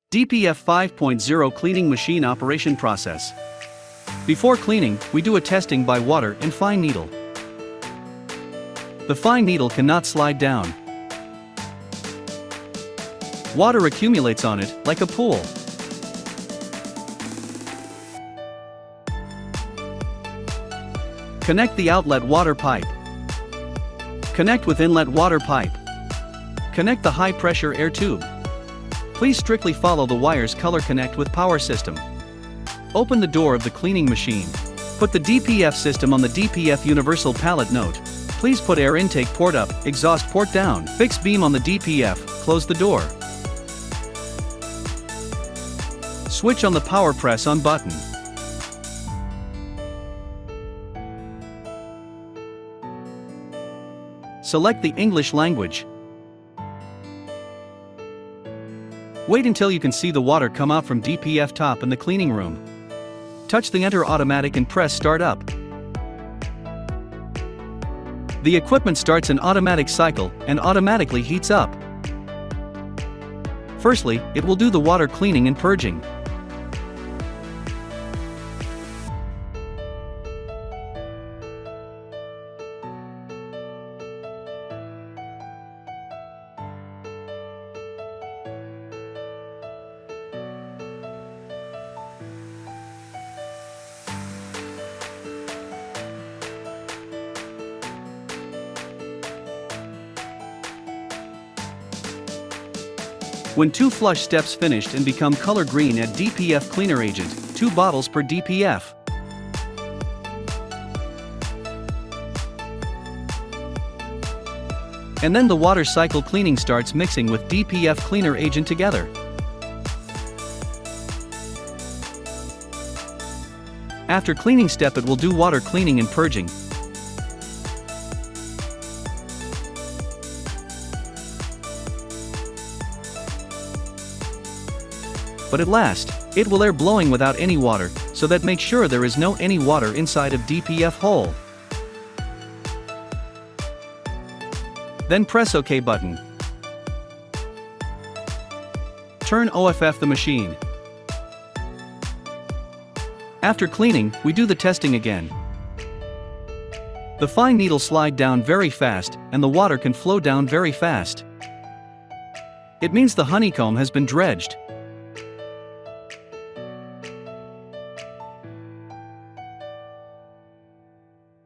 DPF 5.0 Cleaning Machine Operation Process. Before cleaning, we do a testing by water and fine needle. The fine needle cannot slide down. Water accumulates on it, like a pool. Connect the outlet water pipe. Connect with inlet water pipe. Connect the high-pressure air tube. Please strictly follow the wires color connect with power system. Open the door of the cleaning machine. Put the DPF system on the DPF universal pallet note. Please put air intake port up, exhaust port down. Fix beam on the DPF, close the door. Switch on the power press on button. Select the English language. Wait until you can see the water come out from DPF top in the cleaning room. Touch the enter automatic and press start up. The equipment starts an automatic cycle and automatically heats up. Firstly, it will do the water cleaning and purging. When 2 flush steps finished and become color green, add DPF cleaner agent, 2 bottles per DPF. And then the water cycle cleaning starts mixing with DPF cleaner agent together. After cleaning step, it will do water cleaning and purging. But at last, it will air blowing without any water, so that make sure there is no any water inside of DPF hole. Then press OK button. Turn OFF the machine. After cleaning, we do the testing again. The fine needle slide down very fast, and the water can flow down very fast. It means the honeycomb has been dredged.